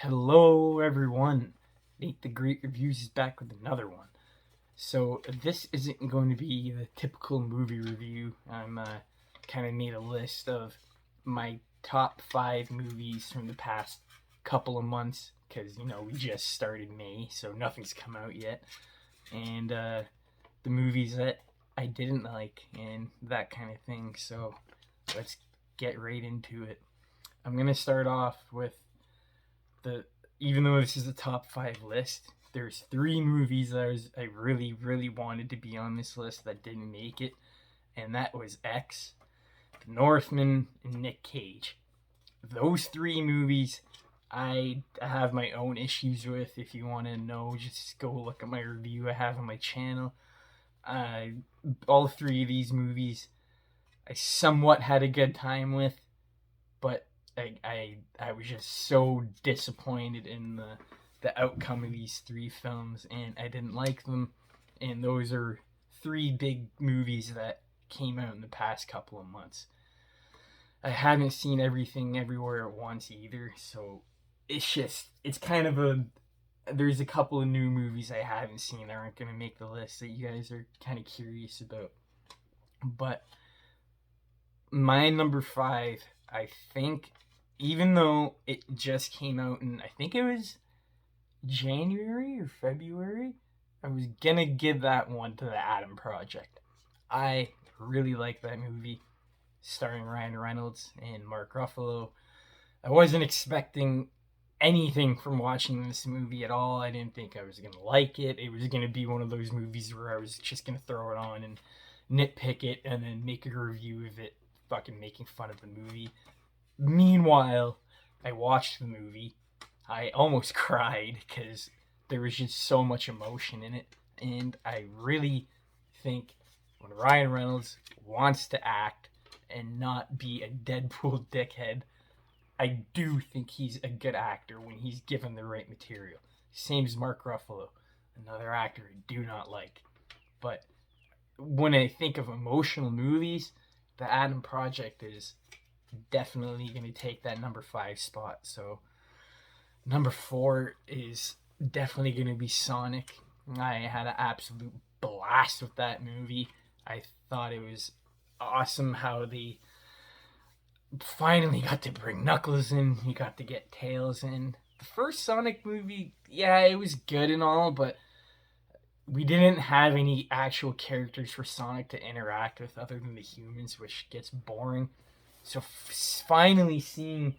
Hello, everyone. Nate the Great Reviews is back with another one. So, this isn't going to be the typical movie review. I'm kind of made a list of my top 5 movies from the past couple of months because, we just started May, so nothing's come out yet. And the movies that I didn't like and that kind of thing. So, let's get right into it. I'm going to start off with the even though this is a top 5 list, there's 3 movies that I really, really wanted to be on this list that didn't make it, and that was X, The Northman, and Nick Cage. Those 3 movies I have my own issues with. If you want to know, just go look at my review I have on my channel. All 3 of these movies I somewhat had a good time with, but I was just so disappointed in the outcome of these 3 films, and I didn't like them. And those are 3 big movies that came out in the past couple of months. I haven't seen Everything Everywhere at Once either, so it's kind of a there's a couple of new movies I haven't seen that aren't going to make the list that you guys are kind of curious about. But my number 5, I think, even though it just came out in, I think it was January or February, I was gonna give that one to the Adam Project. I really like that movie, starring Ryan Reynolds and Mark Ruffalo. I wasn't expecting anything from watching this movie at all. I didn't think I was gonna like it. It was gonna be one of those movies where I was just gonna throw it on and nitpick it and then make a review of it, fucking making fun of the movie. Meanwhile, I watched the movie. I almost cried because there was just so much emotion in it. And I really think when Ryan Reynolds wants to act and not be a Deadpool dickhead, I do think he's a good actor when he's given the right material. Same as Mark Ruffalo, another actor I do not like. But when I think of emotional movies, The Adam Project is definitely going to take that number 5 spot. So number 4 is definitely going to be Sonic. I had an absolute blast with that movie. I thought it was awesome how they finally got to bring Knuckles in. You got to get Tails in. The first Sonic movie, yeah, it was good and all, but we didn't have any actual characters for Sonic to interact with other than the humans, which gets boring. So finally seeing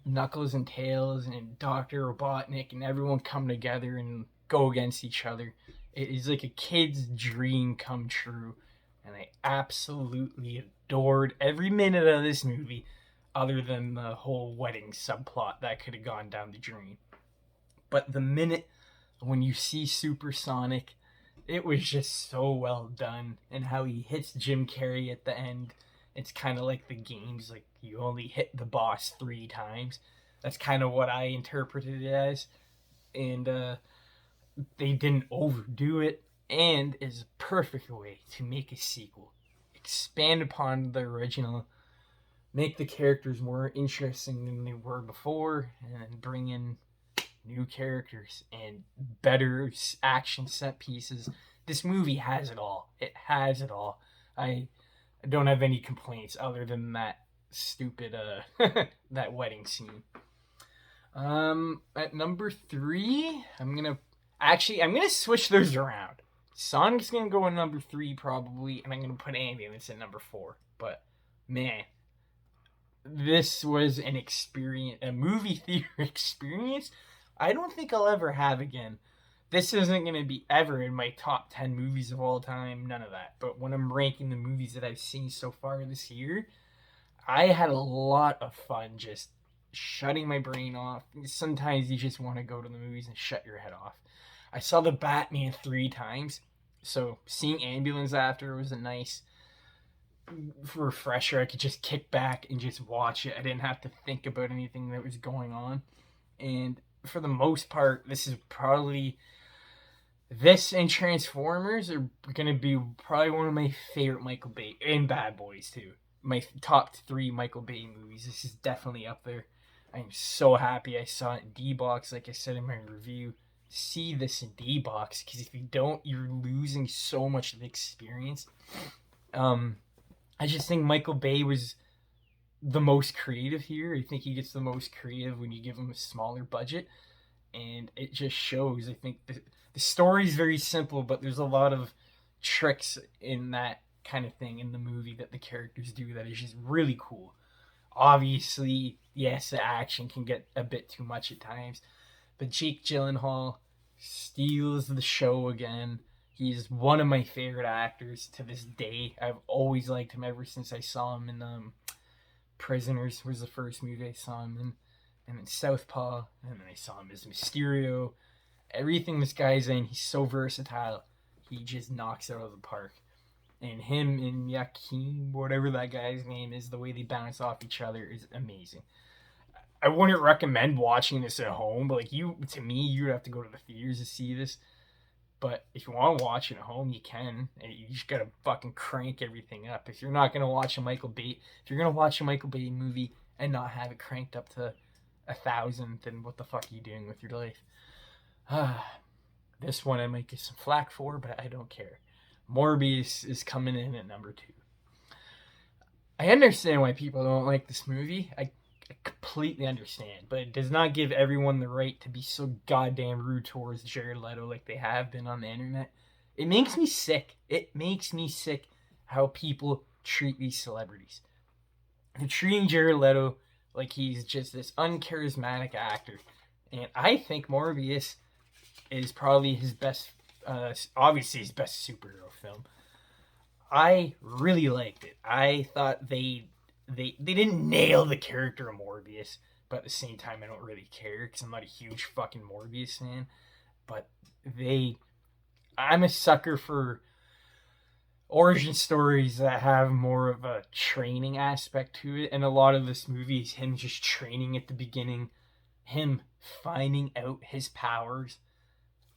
Knuckles and Tails and Dr. Robotnik and everyone come together and go against each other, it is like a kid's dream come true. And I absolutely adored every minute of this movie, other than the whole wedding subplot that could have gone down the drain. But the minute when you see Supersonic, it was just so well done. And how he hits Jim Carrey at the end, it's kind of like the games, like you only hit the boss 3 times. That's kind of what I interpreted it as. And they didn't overdo it, and is a perfect way to make a sequel. Expand upon the original, make the characters more interesting than they were before, and bring in new characters and better action set pieces. This movie has it all. It has it all. I don't have any complaints other than that stupid that wedding scene. At number 3, I'm gonna switch those around. Sonic's gonna go in number 3 probably, and I'm gonna put Ambulance at number 4. But man, this was an experience, a movie theater experience I don't think I'll ever have again. This isn't going to be ever in my top 10 movies of all time, none of that. But when I'm ranking the movies that I've seen so far this year, I had a lot of fun just shutting my brain off. Sometimes you just want to go to the movies and shut your head off. I saw the Batman 3 times, so seeing Ambulance after was a nice refresher. I could just kick back and just watch it. I didn't have to think about anything that was going on. And for the most part, this and Transformers are going to be probably one of my favorite Michael Bay, and Bad Boys too. My top 3 Michael Bay movies. This is definitely up there. I'm so happy I saw it in D-Box, like I said in my review. See this in D-Box, because if you don't, you're losing so much of the experience. I just think Michael Bay was the most creative here. I think he gets the most creative when you give him a smaller budget, and it just shows. I think the story is very simple, but there's a lot of tricks in that kind of thing in the movie that the characters do that is just really cool. Obviously, yes, the action can get a bit too much at times, but Jake Gyllenhaal steals the show again. He's one of my favorite actors to this day. I've always liked him ever since I saw him in Prisoners was the first movie I saw him in, and then Southpaw, and then I saw him as Mysterio. Everything this guy's in, he's so versatile. He just knocks it out of the park. And him and Yakin, whatever that guy's name is, the way they bounce off each other is amazing. I wouldn't recommend watching this at home, but to me, you'd have to go to the theaters to see this. But if you want to watch it at home, you can. And you just gotta fucking crank everything up. If you're not gonna watch a Michael Bay movie and not have it cranked up to 1,000, then what the fuck are you doing with your life? This one I might get some flack for, but I don't care. Morbius is coming in at number 2. I understand why people don't like this movie. I completely understand, but it does not give everyone the right to be so goddamn rude towards Jared Leto like they have been on the internet. It makes me sick. It makes me sick how people treat these celebrities. They're treating Jared Leto like he's just this uncharismatic actor. And I think Morbius is probably his best, obviously his best superhero film. I really liked it. I thought they didn't nail the character of Morbius, but at the same time, I don't really care because I'm not a huge fucking Morbius fan. But I'm a sucker for origin stories that have more of a training aspect to it, and a lot of this movie is him just training at the beginning, him finding out his powers.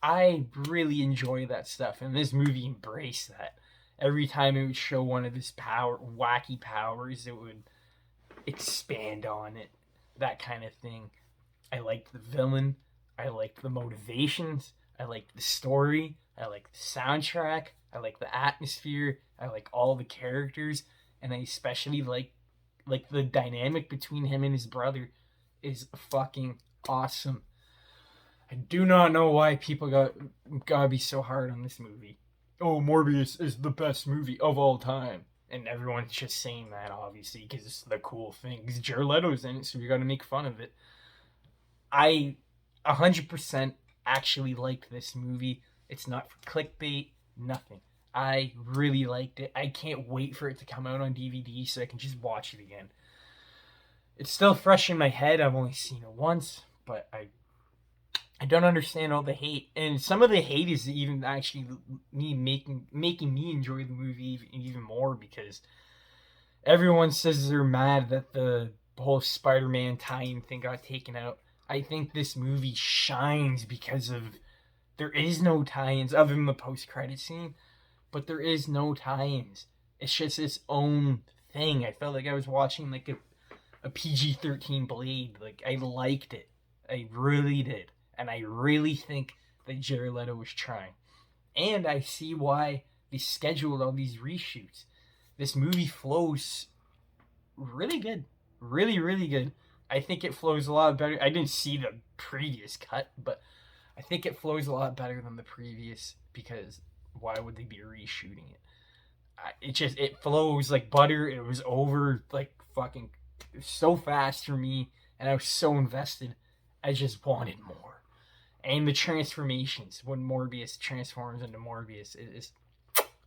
I really enjoy that stuff, and this movie embraced that. Every time it would show one of his wacky powers, it would expand on it. That kind of thing. I liked the villain. I liked the motivations. I liked the story. I liked the soundtrack. I liked the atmosphere. I like all the characters. And I especially like the dynamic between him and his brother is fucking awesome. I do not know why people gotta be so hard on this movie. Oh, Morbius is the best movie of all time. And everyone's just saying that, obviously, because it's the cool thing. Because Jared Leto's in it, so we gotta make fun of it. I 100% actually liked this movie. It's not for clickbait, nothing. I really liked it. I can't wait for it to come out on DVD so I can just watch it again. It's still fresh in my head. I've only seen it once, but I don't understand all the hate, and some of the hate is even actually me making me enjoy the movie even more, because everyone says they're mad that the whole Spider-Man tie-in thing got taken out. I think this movie shines because of there is no tie-ins other than the post-credit scene, but there is no tie-ins. It's just its own thing. I felt like I was watching like a PG-13 Blade. Like, I liked it. I really did. And I really think that Jared Leto was trying. And I see why they scheduled all these reshoots. This movie flows really good. Really, really good. I think it flows a lot better. I didn't see the previous cut, but I think it flows a lot better than the previous, because why would they be reshooting it? It flows like butter. It was over like fucking so fast for me, and I was so invested. I just wanted more. And the transformations, when Morbius transforms into Morbius, is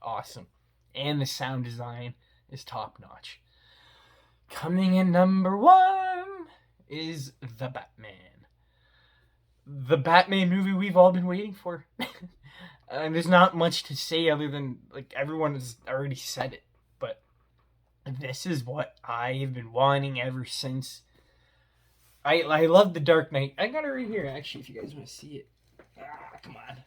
awesome. And the sound design is top notch. Coming in number 1 is The Batman. The Batman movie we've all been waiting for. And there's not much to say other than, like, everyone has already said it. But this is what I've been wanting ever since. I love The Dark Knight. I got it right here, actually, if you guys want to see it. Come on.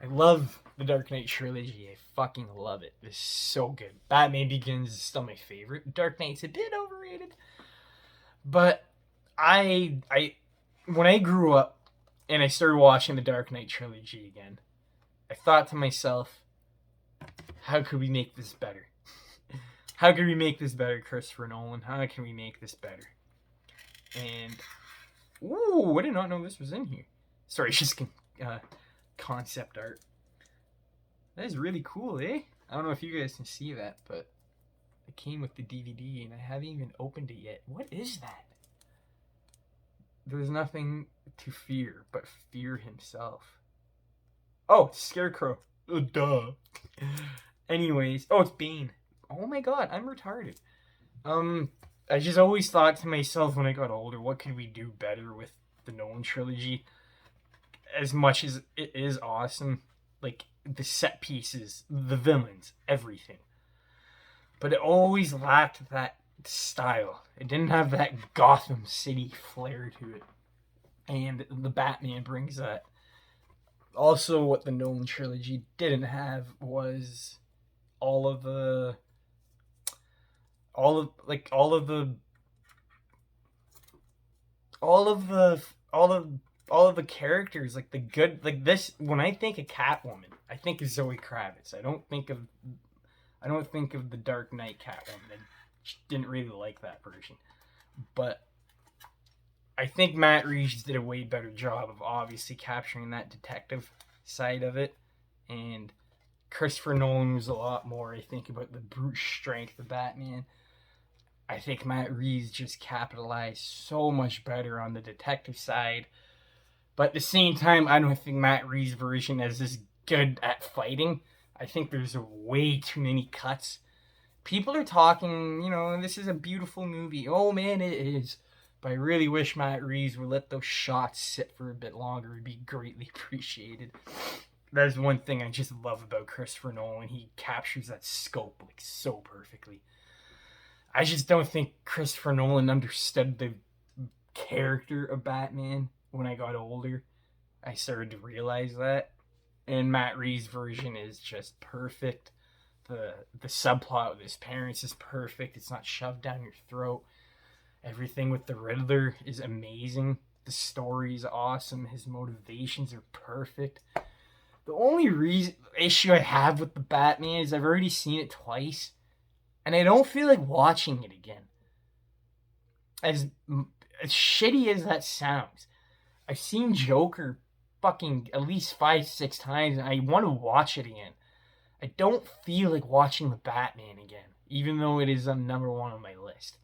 I love The Dark Knight trilogy. I fucking love it. It's so good. Batman Begins is still my favorite. Dark Knight's a bit overrated. But I when I grew up and I started watching the Dark Knight trilogy again, I thought to myself, how could we make this better? How can we make this better, Christopher Nolan? How can we make this better? And ooh, I did not know this was in here. Sorry, it's just concept art. That is really cool, eh? I don't know if you guys can see that, but it came with the DVD and I haven't even opened it yet. What is that? There's nothing to fear but fear himself. Oh, Scarecrow. Oh, duh. Anyways, oh, it's Bane. Oh my god, I'm retarded. I just always thought to myself when I got older, what could we do better with the Nolan trilogy? As much as it is awesome, like the set pieces, the villains, everything. But it always lacked that style. It didn't have that Gotham City flair to it. And the Batman brings that. Also, what the Nolan trilogy didn't have was all of the all of like all of the all of the all of all of the characters, like the good, like this. When I think of Catwoman, I think of Zoe Kravitz. I don't think of the Dark Knight Catwoman. I didn't really like that version, but I think Matt Reeves did a way better job of obviously capturing that detective side of it, and Christopher Nolan was a lot more, I think, about the brute strength of Batman. I think Matt Reeves just capitalized so much better on the detective side. But at the same time, I don't think Matt Reeves' version is as good at fighting. I think there's way too many cuts. People are talking, this is a beautiful movie. Oh man, it is. But I really wish Matt Reeves would let those shots sit for a bit longer. It would be greatly appreciated. That's one thing I just love about Christopher Nolan. He captures that scope like so perfectly. I just don't think Christopher Nolan understood the character of Batman when I got older. I started to realize that. And Matt Reeves' version is just perfect. The subplot with his parents is perfect. It's not shoved down your throat. Everything with the Riddler is amazing. The story's awesome. His motivations are perfect. The only issue I have with the Batman is I've already seen it twice, and I don't feel like watching it again. As shitty as that sounds, I've seen Joker fucking at least 5-6 times, and I want to watch it again. I don't feel like watching the Batman again, even though it is on number one on my list.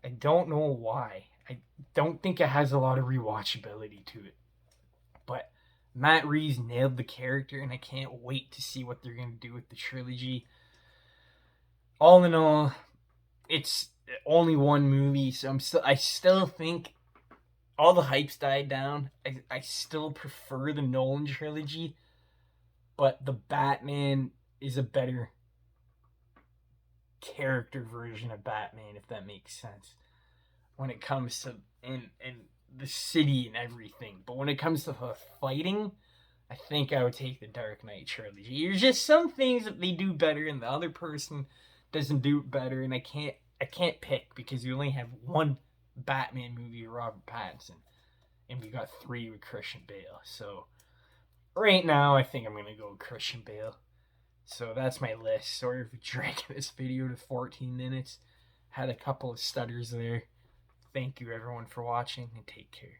I don't know why. I don't think it has a lot of rewatchability to it. But Matt Reeves nailed the character, and I can't wait to see what they're going to do with the trilogy. All in all, it's only one movie, so I still think all the hype's died down. I still prefer the Nolan trilogy, but the Batman is a better character version of Batman, if that makes sense, when it comes to and the city and everything. But when it comes to fighting, I think I would take the Dark Knight trilogy. There's just some things that they do better and the other person doesn't do it better, and I can't pick because you only have one Batman movie with Robert Pattinson, and we got 3 with Christian Bale. So right now, I think I'm gonna go with Christian Bale. So that's my list. Sorry for dragging this video to 14 minutes. Had a couple of stutters there. Thank you everyone for watching, and take care.